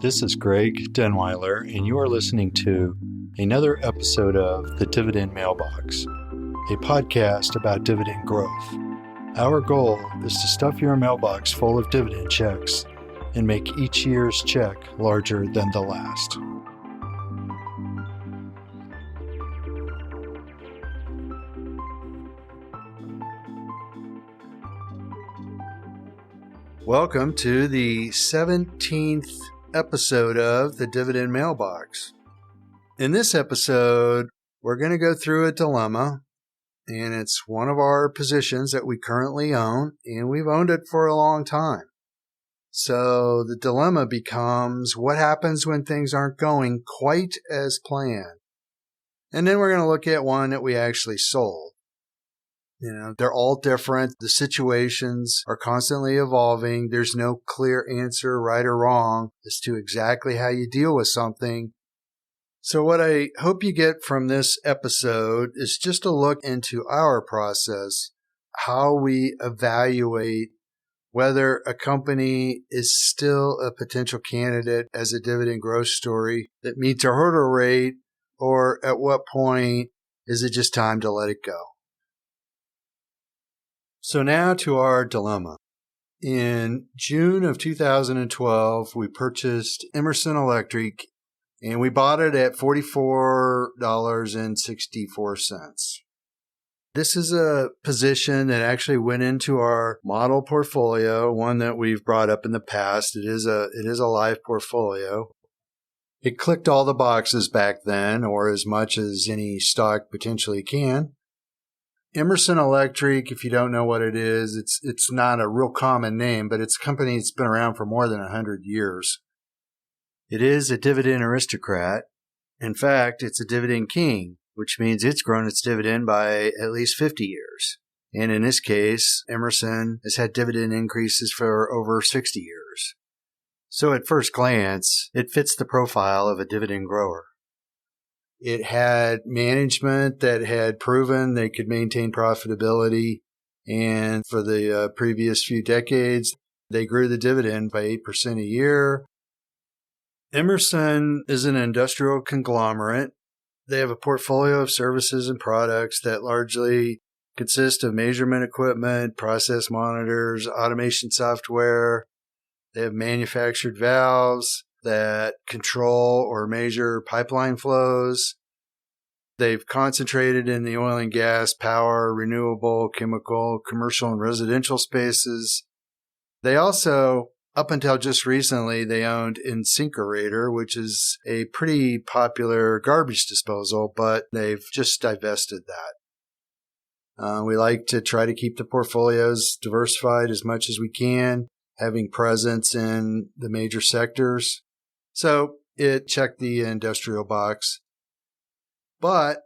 This is Greg Denweiler, and you are listening to another episode of The Dividend Mailbox, a podcast about dividend growth. Our goal is to stuff your mailbox full of dividend checks and make each year's check larger than the last. Welcome to the 17th episode of the Dividend Mailbox. In this episode, we're going to go through a dilemma, and it's one of our positions that we currently own, and we've owned it for a long time. So the dilemma becomes, what happens when things aren't going quite as planned? And then we're going to look at one that we actually sold. They're all different. The situations are constantly evolving. There's no clear answer, right or wrong, as to exactly how you deal with something. So what I hope you get from this episode is just a look into our process, how we evaluate whether a company is still a potential candidate as a dividend growth story that meets our hurdle rate, or at what point is it just time to let it go. So now to our dilemma. In June of 2012, we purchased Emerson Electric, and we bought it at $44.64. This is a position that actually went into our model portfolio, one that we've brought up in the past. It is a live portfolio. It clicked all the boxes back then, or as much as any stock potentially can. Emerson Electric, if you don't know what it is, it's not a real common name, but it's a company that's been around for more than 100 years. It is a dividend aristocrat. In fact, it's a dividend king, which means it's grown its dividend by at least 50 years. And in this case, Emerson has had dividend increases for over 60 years. So at first glance, it fits the profile of a dividend grower. It had management that had proven they could maintain profitability, and for the previous few decades, they grew the dividend by 8% a year. Emerson is an industrial conglomerate. They have a portfolio of services and products that largely consist of measurement equipment, process monitors, automation software. They have manufactured valves that control or measure pipeline flows. They've concentrated in the oil and gas, power, renewable, chemical, commercial, and residential spaces. They also, up until just recently, they owned InSinkErator, which is a pretty popular garbage disposal, but they've just divested that. We like to try to keep the portfolios diversified as much as we can, having presence in the major sectors. So it checked the industrial box. But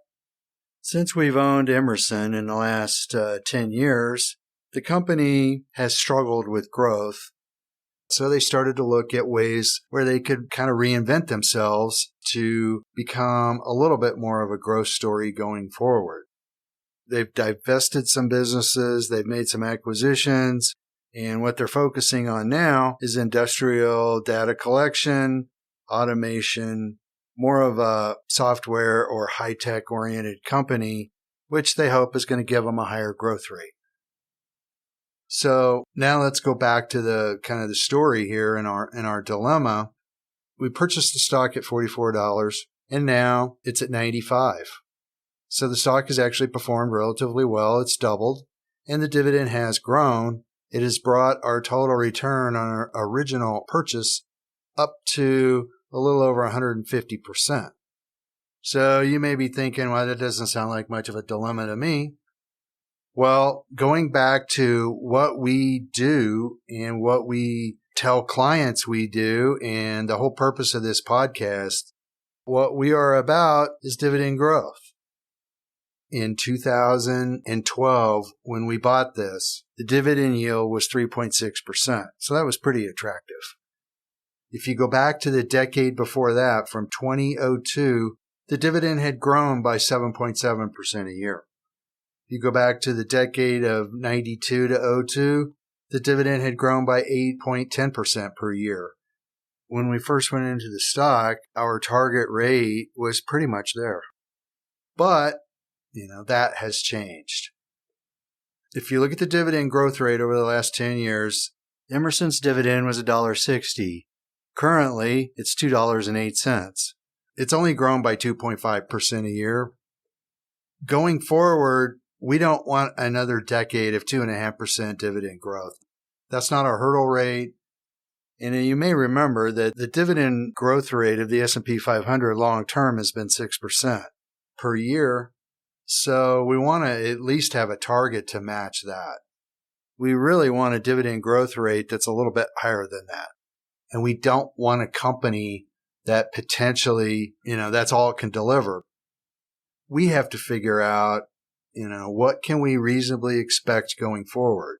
since we've owned Emerson in the last 10 years, the company has struggled with growth. So they started to look at ways where they could kind of reinvent themselves to become a little bit more of a growth story going forward. They've divested some businesses, they've made some acquisitions, and what they're focusing on now is industrial data collection, automation, more of a software or high-tech oriented company, which they hope is going to give them a higher growth rate. So now let's go back to the kind of the story here in our dilemma. We purchased the stock at $44, and now it's at $95. So the stock has actually performed relatively well. It's doubled, and the dividend has grown. It has brought our total return on our original purchase up to a little over 150%. So you may be thinking, well, that doesn't sound like much of a dilemma to me. Well, going back to what we do and what we tell clients we do, and the whole purpose of this podcast, what we are about is dividend growth. In 2012, when we bought this, the dividend yield was 3.6%. So that was pretty attractive. If you go back to the decade before that, from 2002, the dividend had grown by 7.7% a year. If you go back to the decade of 92 to 02, the dividend had grown by 8.10% per year. when we first went into the stock, our target rate was pretty much there. But, that has changed. If you look at the dividend growth rate over the last 10 years, Emerson's dividend was $1.60. Currently, it's $2.08. It's only grown by 2.5% a year. Going forward, we don't want another decade of 2.5% dividend growth. That's not our hurdle rate. And you may remember that the dividend growth rate of the S&P 500 long-term has been 6% per year. So we want to at least have a target to match that. We really want a dividend growth rate that's a little bit higher than that. And we don't want a company that potentially, that's all it can deliver. We have to figure out, what can we reasonably expect going forward?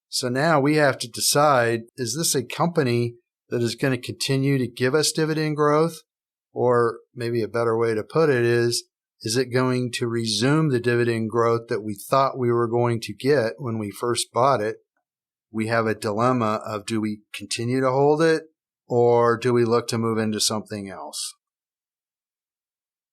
So now we have to decide, is this a company that is going to continue to give us dividend growth? Or maybe a better way to put it is it going to resume the dividend growth that we thought we were going to get when we first bought it? We have a dilemma of, do we continue to hold it or do we look to move into something else?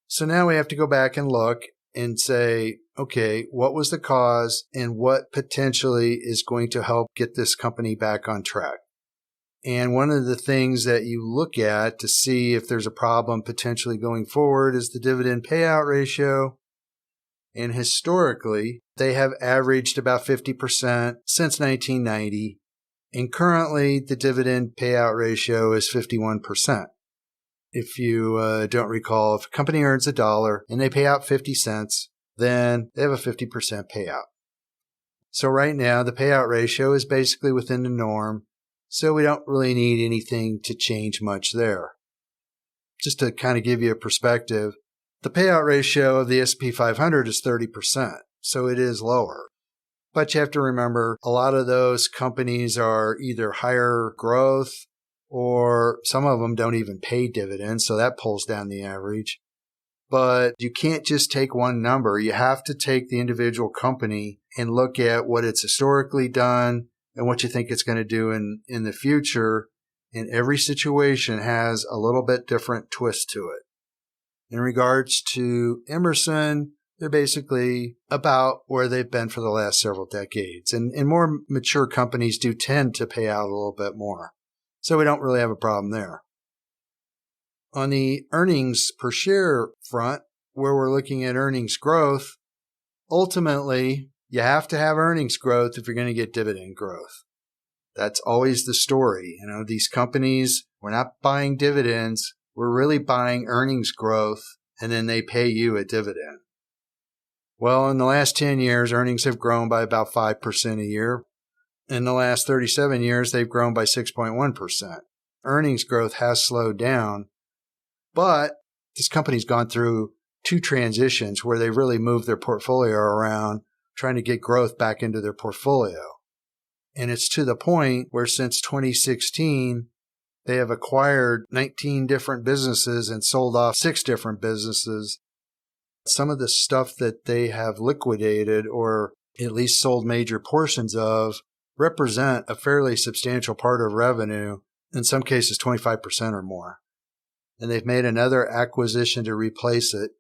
So now we have to go back and look and say, okay, what was the cause and what potentially is going to help get this company back on track? And one of the things that you look at to see if there's a problem potentially going forward is the dividend payout ratio. And historically, they have averaged about 50% since 1990. And currently, the dividend payout ratio is 51%. If you don't recall, if a company earns $1 and they pay out 50 cents, then they have a 50% payout. So right now, the payout ratio is basically within the norm. So we don't really need anything to change much there. Just to kind of give you a perspective, the payout ratio of the S&P 500 is 30%, so it is lower. But you have to remember, a lot of those companies are either higher growth or some of them don't even pay dividends, so that pulls down the average. But you can't just take one number. You have to take the individual company and look at what it's historically done and what you think it's going to do in the future. And every situation has a little bit different twist to it. In regards to Emerson, they're basically about where they've been for the last several decades. And more mature companies do tend to pay out a little bit more. So we don't really have a problem there. On the earnings per share front, where we're looking at earnings growth, ultimately, you have to have earnings growth if you're going to get dividend growth. That's always the story. These companies, we're not buying dividends. We're really buying earnings growth, and then they pay you a dividend. Well, in the last 10 years, earnings have grown by about 5% a year. In the last 37 years, they've grown by 6.1%. Earnings growth has slowed down, but this company's gone through two transitions where they really moved their portfolio around, trying to get growth back into their portfolio. And it's to the point where since 2016, they have acquired 19 different businesses and sold off 6 different businesses. Some of the stuff that they have liquidated or at least sold major portions of represent a fairly substantial part of revenue, in some cases 25% or more. And they've made another acquisition to replace it.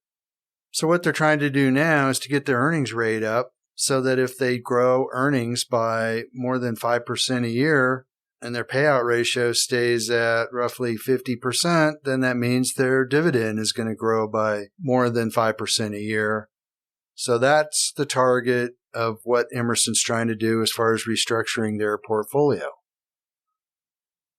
So what they're trying to do now is to get their earnings rate up so that if they grow earnings by more than 5% a year and their payout ratio stays at roughly 50%, then that means their dividend is going to grow by more than 5% a year. So that's the target of what Emerson's trying to do as far as restructuring their portfolio.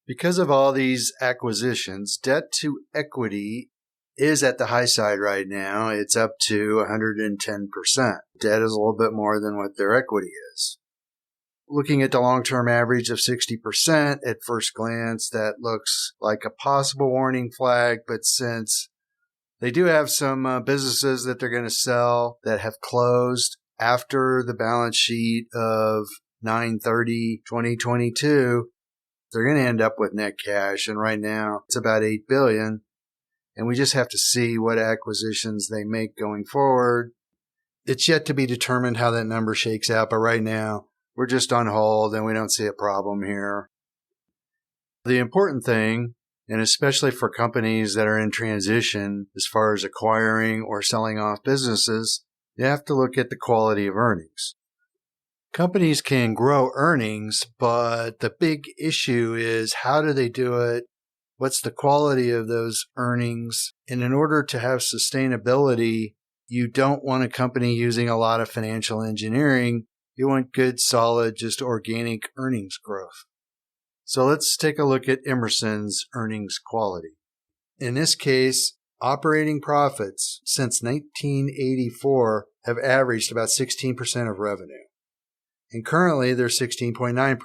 Because of all these acquisitions, debt to equity is at the high side right now. It's up to 110%. Debt is a little bit more than what their equity is. Looking at the long-term average of 60%, at first glance, that looks like a possible warning flag, but since they do have some businesses that they're going to sell that have closed after the balance sheet of 9/30/2022, they're going to end up with net cash. And right now, it's about $8 billion. And we just have to see what acquisitions they make going forward. It's yet to be determined how that number shakes out. But right now, we're just on hold and we don't see a problem here. The important thing And especially for companies that are in transition as far as acquiring or selling off businesses, you have to look at the quality of earnings. Companies can grow earnings, but the big issue is how do they do it? What's the quality of those earnings? And in order to have sustainability, you don't want a company using a lot of financial engineering. You want good, solid, just organic earnings growth. So let's take a look at Emerson's earnings quality. In this case, operating profits since 1984 have averaged about 16% of revenue. And currently they're 16.9%.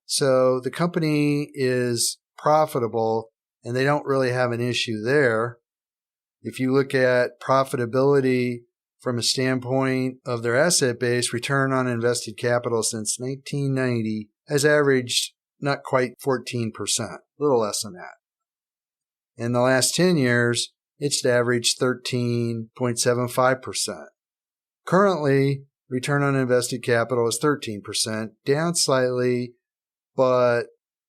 So the company is profitable and they don't really have an issue there. If you look at profitability from a standpoint of their asset base, return on invested capital since 1990 has averaged not quite 14%, a little less than that. In the last 10 years, it's averaged 13.75%. Currently, return on invested capital is 13%, down slightly, but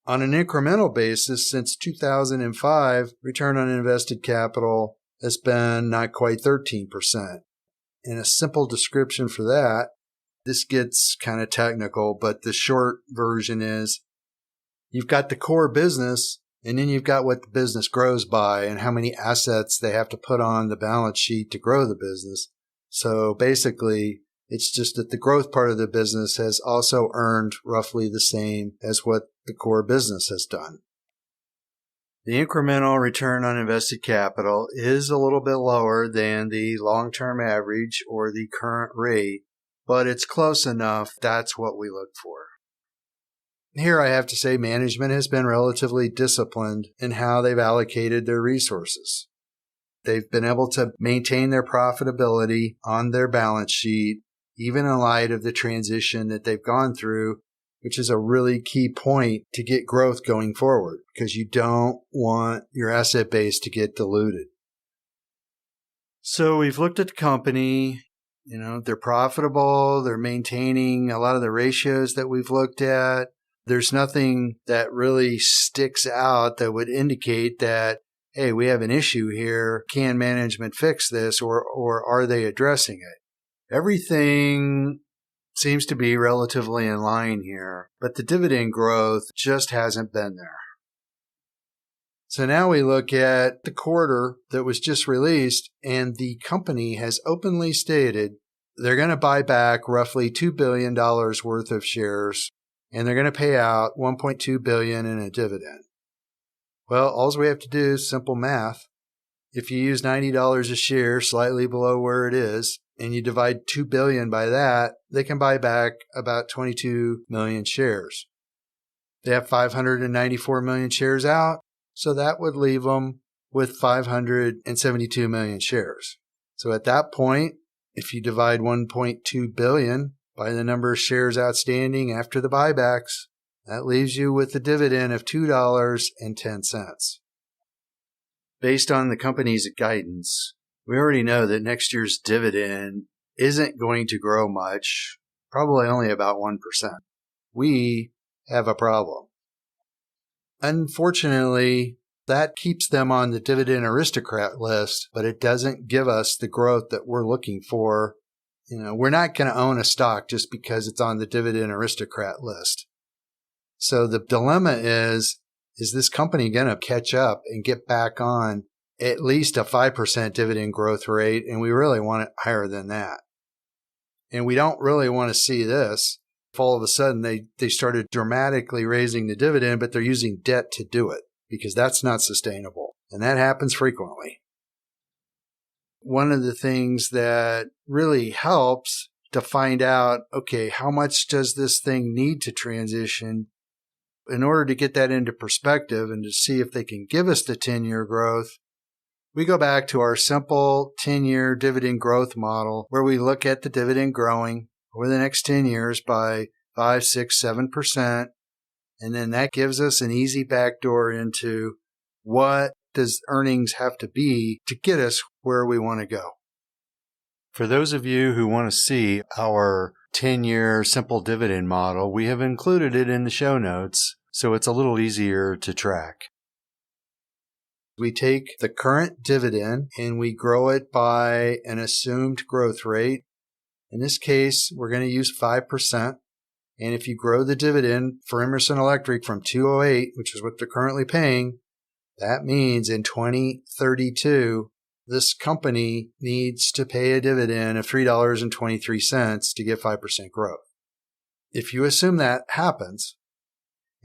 on an incremental basis, since 2005, return on invested capital has been not quite 13%. And a simple description for that, this gets kind of technical, but the short version is you've got the core business, and then you've got what the business grows by and how many assets they have to put on the balance sheet to grow the business. So basically, it's just that the growth part of the business has also earned roughly the same as what the core business has done. The incremental return on invested capital is a little bit lower than the long-term average or the current rate, but it's close enough. That's what we look for. Here I have to say management has been relatively disciplined in how they've allocated their resources. They've been able to maintain their profitability on their balance sheet, even in light of the transition that they've gone through, which is a really key point to get growth going forward because you don't want your asset base to get diluted. So we've looked at the company, they're profitable, they're maintaining a lot of the ratios that we've looked at. There's nothing that really sticks out that would indicate that, hey, we have an issue here. Can management fix this or are they addressing it? Everything seems to be relatively in line here, but the dividend growth just hasn't been there. So now we look at the quarter that was just released, and the company has openly stated they're going to buy back roughly $2 billion worth of shares, and they're going to pay out $1.2 billion in a dividend. Well, all we have to do is simple math. If you use $90 a share, slightly below where it is, and you divide $2 billion by that, they can buy back about 22 million shares. They have 594 million shares out, so that would leave them with 572 million shares. So at that point, if you divide 1.2 billion by the number of shares outstanding after the buybacks, that leaves you with a dividend of $2.10. Based on the company's guidance, we already know that next year's dividend isn't going to grow much, probably only about 1%. We have a problem. Unfortunately, that keeps them on the dividend aristocrat list, but it doesn't give us the growth that we're looking for. We're not going to own a stock just because it's on the dividend aristocrat list. So the dilemma is this company going to catch up and get back on at least a 5% dividend growth rate? And we really want it higher than that. And we don't really want to see this. If all of a sudden they started dramatically raising the dividend, but they're using debt to do it because that's not sustainable. And that happens frequently. One of the things that really helps to find out, okay, how much does this thing need to transition? In order to get that into perspective and to see if they can give us the 10-year growth, we go back to our simple 10-year dividend growth model where we look at the dividend growing over the next 10 years by 5, 6, 7%. And then that gives us an easy backdoor into what does earnings have to be to get us where we want to go. For those of you who want to see our 10-year simple dividend model, we have included it in the show notes, so it's a little easier to track. We take the current dividend and we grow it by an assumed growth rate. In this case, we're going to use 5%. And if you grow the dividend for Emerson Electric from 208, which is what they're currently paying, that means in 2032, this company needs to pay a dividend of $3.23 to get 5% growth. If you assume that happens,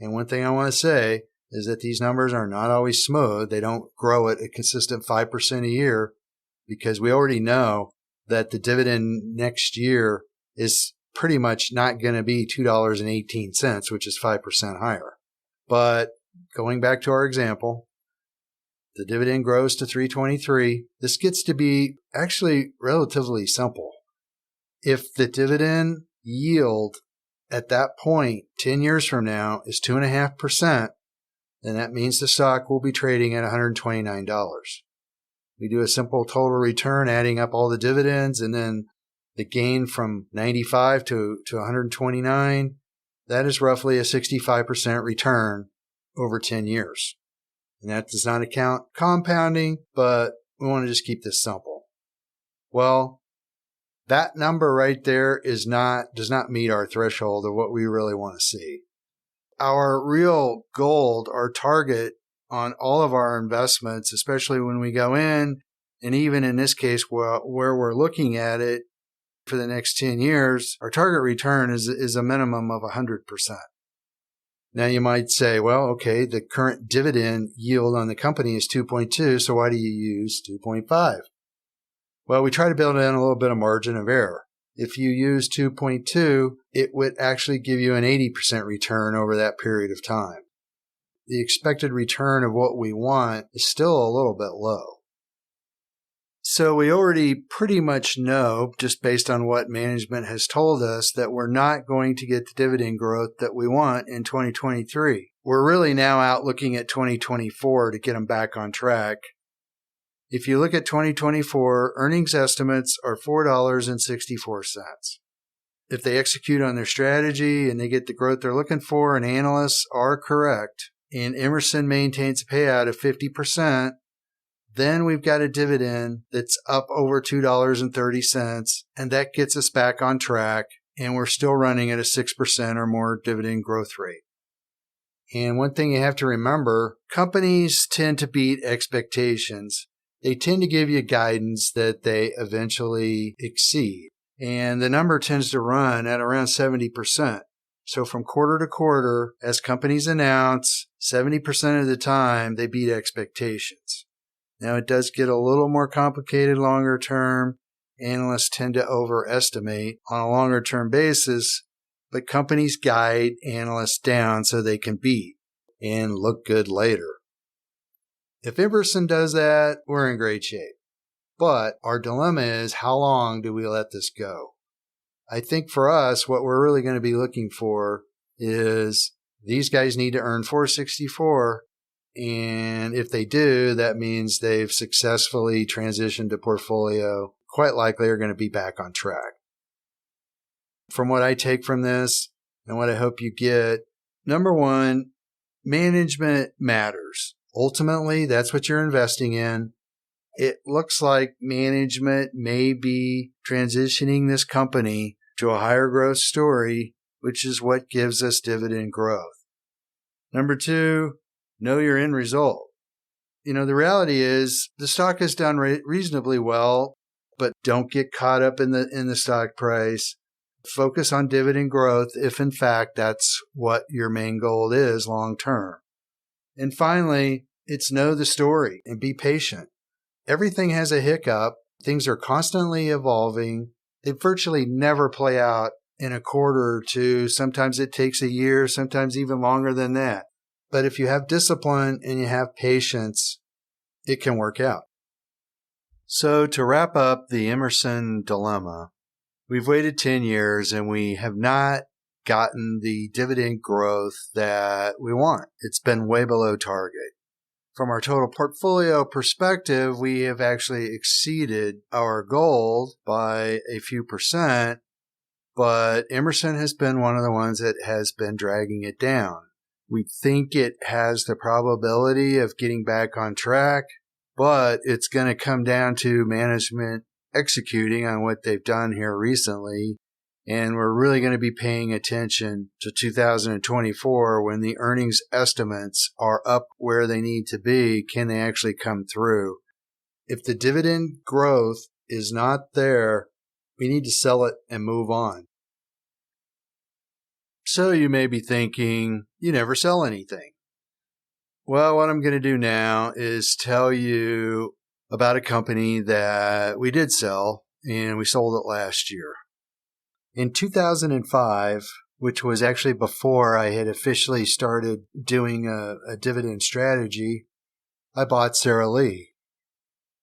and one thing I want to say is that these numbers are not always smooth. They don't grow at a consistent 5% a year because we already know that the dividend next year is pretty much not going to be $2.18, which is 5% higher. But going back to our example, the dividend grows to $3.23. This gets to be actually relatively simple. If the dividend yield at that point, 10 years from now, is 2.5%, then that means the stock will be trading at $129. We do a simple total return, adding up all the dividends, and then the gain from 95 to 129, that is roughly a 65% return over 10 years. And that does not account compounding, but we want to just keep this simple. Well, that number right there does not meet our threshold of what we really want to see. Our real goal, our target on all of our investments, especially when we go in, and even in this case where we're looking at it for the next 10 years, our target return is a minimum of 100%. Now you might say, well, okay, the current dividend yield on the company is 2.2, so why do you use 2.5? Well, we try to build in a little bit of margin of error. If you use 2.2, it would actually give you an 80% return over that period of time. The expected return of what we want is still a little bit low. So we already pretty much know, just based on what management has told us, that we're not going to get the dividend growth that we want in 2023. We're really now out looking at 2024 to get them back on track. If you look at 2024, earnings estimates are $4.64. If they execute on their strategy and they get the growth they're looking for, and analysts are correct, and Emerson maintains a payout of 50%, then we've got a dividend that's up over $2.30, and that gets us back on track, and we're still running at a 6% or more dividend growth rate. And one thing you have to remember, companies tend to beat expectations. They tend to give you guidance that they eventually exceed, and the number tends to run at around 70%. So from quarter to quarter, as companies announce, 70% of the time they beat expectations. Now, it does get a little more complicated longer term. Analysts tend to overestimate on a longer term basis, but companies guide analysts down so they can beat and look good later. If Emerson does that, we're in great shape. But our dilemma is, how long do we let this go? I think for us, what we're really going to be looking for is these guys need to earn 464. And if they do, that means they've successfully transitioned a portfolio, quite likely are going to be back on track. From what I take from this and what I hope you get, number one, management matters. Ultimately, that's what you're investing in. It looks like management may be transitioning this company to a higher growth story, which is what gives us dividend growth. Number two, know your end result. The reality is the stock has done reasonably well, but don't get caught up in the stock price. Focus on dividend growth if, in fact, that's what your main goal is long term. And finally, it's know the story and be patient. Everything has a hiccup. Things are constantly evolving. They virtually never play out in a quarter or two. Sometimes it takes a year, sometimes even longer than that. But if you have discipline and you have patience, it can work out. So to wrap up the Emerson dilemma, we've waited 10 years and we have not gotten the dividend growth that we want. It's been way below target. From our total portfolio perspective, we have actually exceeded our goal by a few percent, but Emerson has been one of the ones that has been dragging it down. We think it has the probability of getting back on track, but it's going to come down to management executing on what they've done here recently. And we're really going to be paying attention to 2024 when the earnings estimates are up where they need to be. Can they actually come through? If the dividend growth is not there, we need to sell it and move on. So you may be thinking, you never sell anything. Well, what I'm going to do now is tell you about a company that we did sell, and we sold it last year. In 2005, which was actually before I had officially started doing a dividend strategy, I bought Sara Lee.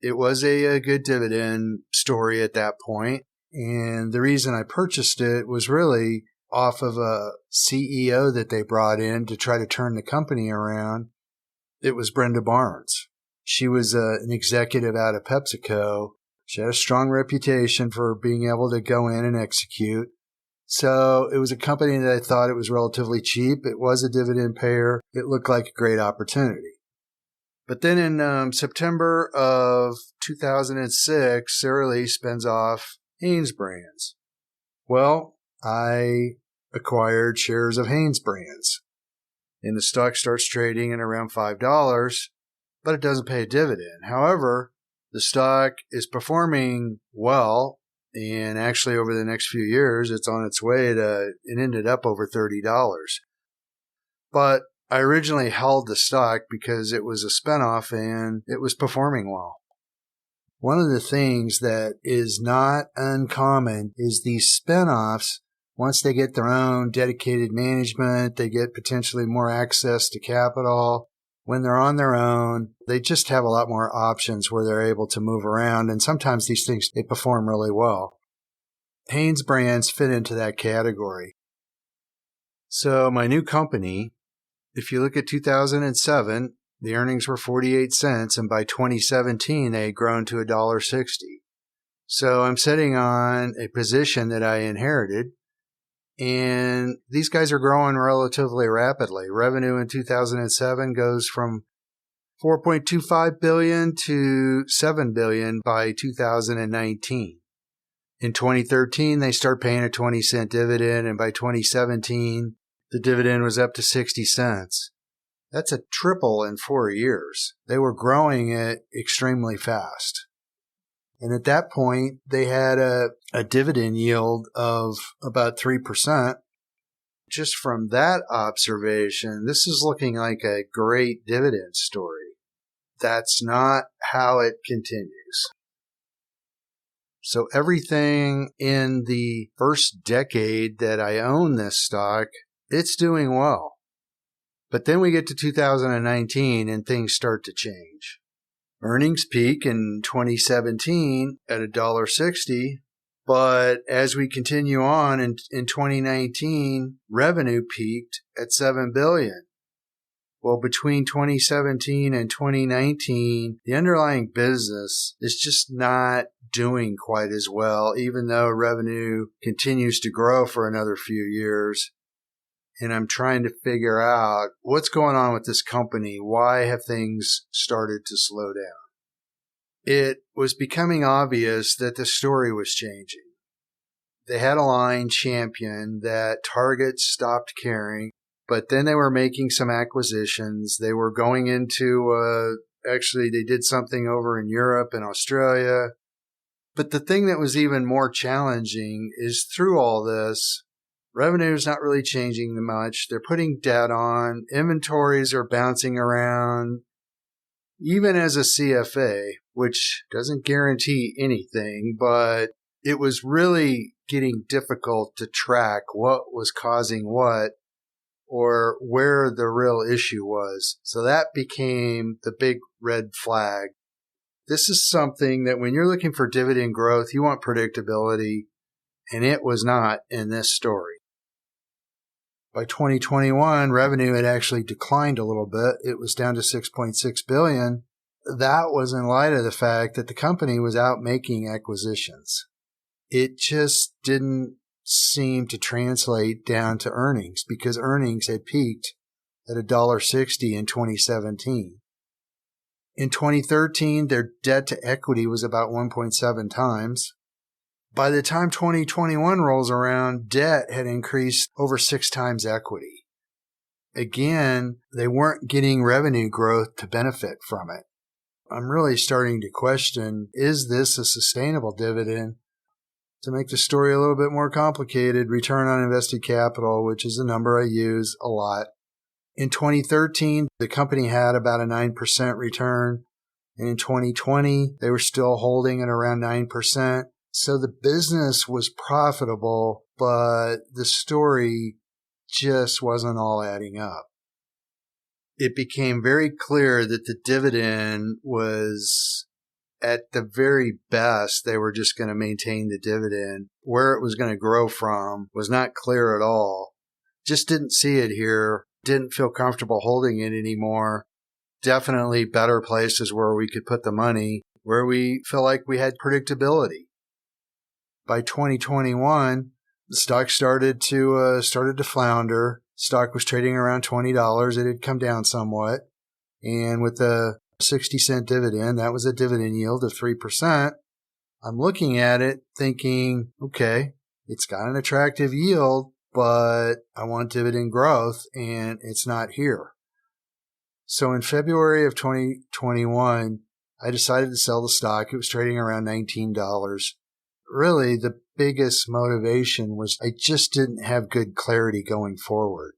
It was a good dividend story at that point, and the reason I purchased it was really off of a CEO that they brought in to try to turn the company around. It was Brenda Barnes. She was an executive out of PepsiCo. She had a strong reputation for being able to go in and execute. So it was a company that I thought it was relatively cheap. It was a dividend payer. It looked like a great opportunity. But then in September of 2006, Sara Lee spins off Hanes Brands. Well, I acquired shares of Hanes Brands, and the stock starts trading at around $5, but it doesn't pay a dividend. However, the stock is performing well, and actually over the next few years, it's on its way to, it ended up over $30. But I originally held the stock because it was a spinoff and it was performing well. One of the things that is not uncommon is these spinoffs, once they get their own dedicated management, they get potentially more access to capital. When they're on their own, they just have a lot more options where they're able to move around. And sometimes these things, they perform really well. Hanes Brands fit into that category. So my new company, if you look at 2007, the earnings were 48 cents, and by 2017, they had grown to $1.60. So I'm sitting on a position that I inherited, and these guys are growing relatively rapidly. Revenue in 2007 goes from $4.25 billion to $7 billion by 2019. In 2013, they start paying a 20-cent dividend, and by 2017, the dividend was up to 60 cents. That's a triple in 4 years. They were growing it extremely fast. And at that point, they had a dividend yield of about 3%. Just from that observation, this is looking like a great dividend story. That's not how it continues. So everything in the first decade that I own this stock, it's doing well. But then we get to 2019 and things start to change. Earnings peak in 2017 at $1.60, but as we continue on in 2019, revenue peaked at $7 billion. Well, between 2017 and 2019, the underlying business is just not doing quite as well, even though revenue continues to grow for another few years. And I'm trying to figure out what's going on with this company. Why have things started to slow down? It was becoming obvious that the story was changing. They had a line champion that Target stopped carrying, but then they were making some acquisitions. They were going into, actually they did something over in Europe and Australia. But the thing that was even more challenging is through all this, revenue is not really changing much. They're putting debt on. Inventories are bouncing around. Even as a CFA, which doesn't guarantee anything, but it was really getting difficult to track what was causing what or where the real issue was. So that became the big red flag. This is something that when you're looking for dividend growth, you want predictability, and it was not in this story. By 2021, revenue had actually declined a little bit. It was down to $6.6 billion. That was in light of the fact that the company was out making acquisitions. It just didn't seem to translate down to earnings because earnings had peaked at $1.60 in 2017. In 2013, their debt to equity was about 1.7 times. By the time 2021 rolls around, debt had increased over 6 times equity. Again, they weren't getting revenue growth to benefit from it. I'm really starting to question, is this a sustainable dividend? To make the story a little bit more complicated, return on invested capital, which is a number I use a lot. In 2013, the company had about a 9% return. And in 2020, they were still holding at around 9%. So the business was profitable, but the story just wasn't all adding up. It became very clear that the dividend was, at the very best, they were just going to maintain the dividend. Where it was going to grow from was not clear at all. Just didn't see it here. Didn't feel comfortable holding it anymore. Definitely better places where we could put the money, where we feel like we had predictability. By 2021, the stock started to flounder. Stock was trading around $20. It had come down somewhat. And with the 60-cent dividend, that was a dividend yield of 3%. I'm looking at it thinking, okay, it's got an attractive yield, but I want dividend growth, and it's not here. So in February of 2021, I decided to sell the stock. It was trading around $19. Really, the biggest motivation was I just didn't have good clarity going forward.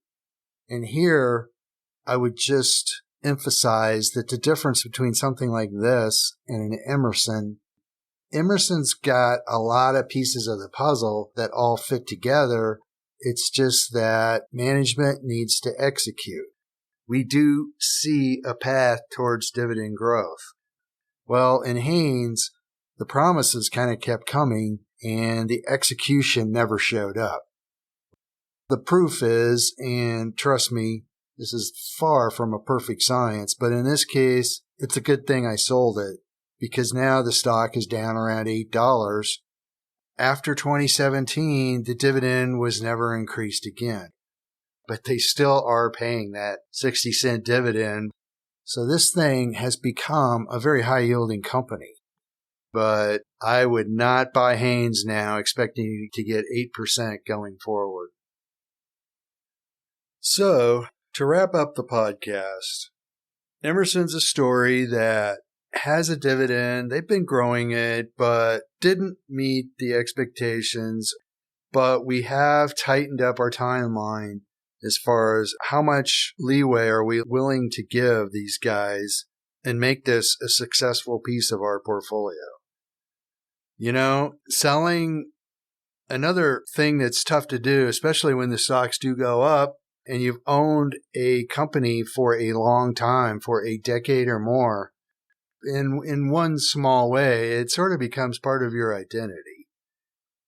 And here, I would just emphasize that the difference between something like this and an Emerson's got a lot of pieces of the puzzle that all fit together. It's just that management needs to execute. We do see a path towards dividend growth. Well, in Haynes, the promises kind of kept coming and the execution never showed up. The proof is, and trust me, this is far from a perfect science, but in this case, it's a good thing I sold it because now the stock is down around $8. After 2017, the dividend was never increased again, but they still are paying that 60-cent dividend. So this thing has become a very high-yielding company. But I would not buy Haynes now expecting to get 8% going forward. So, to wrap up the podcast, Emerson's a story that has a dividend. They've been growing it, but didn't meet the expectations. But we have tightened up our timeline as far as how much leeway are we willing to give these guys and make this a successful piece of our portfolio. You know, selling, another thing that's tough to do, especially when the stocks do go up and you've owned a company for a long time, for a decade or more, in one small way, it sort of becomes part of your identity.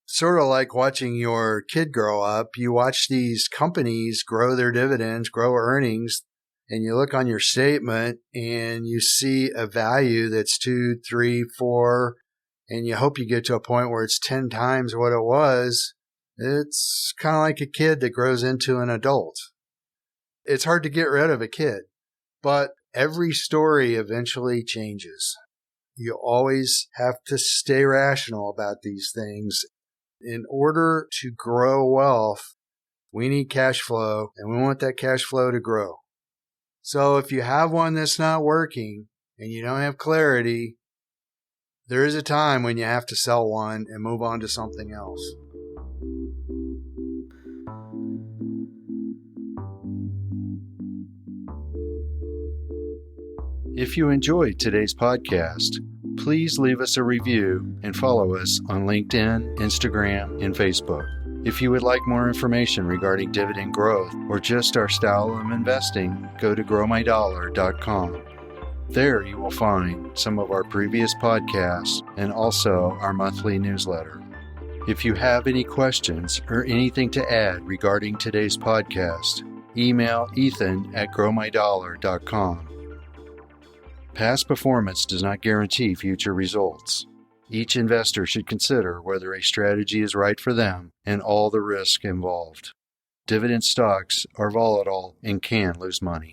Sort of like watching your kid grow up. You watch these companies grow their dividends, grow earnings, and you look on your statement and you see a value that's 2, 3, 4, and you hope you get to a point where it's 10 times what it was. It's kind of like a kid that grows into an adult. It's hard to get rid of a kid, but every story eventually changes. You always have to stay rational about these things. In order to grow wealth, we need cash flow, and we want that cash flow to grow. So if you have one that's not working and you don't have clarity, there is a time when you have to sell one and move on to something else. If you enjoyed today's podcast, please leave us a review and follow us on LinkedIn, Instagram, and Facebook. If you would like more information regarding dividend growth or just our style of investing, go to growmydollar.com. There you will find some of our previous podcasts and also our monthly newsletter. If you have any questions or anything to add regarding today's podcast, email ethan@growmydollar.com. Past performance does not guarantee future results. Each investor should consider whether a strategy is right for them and all the risk involved. Dividend stocks are volatile and can lose money.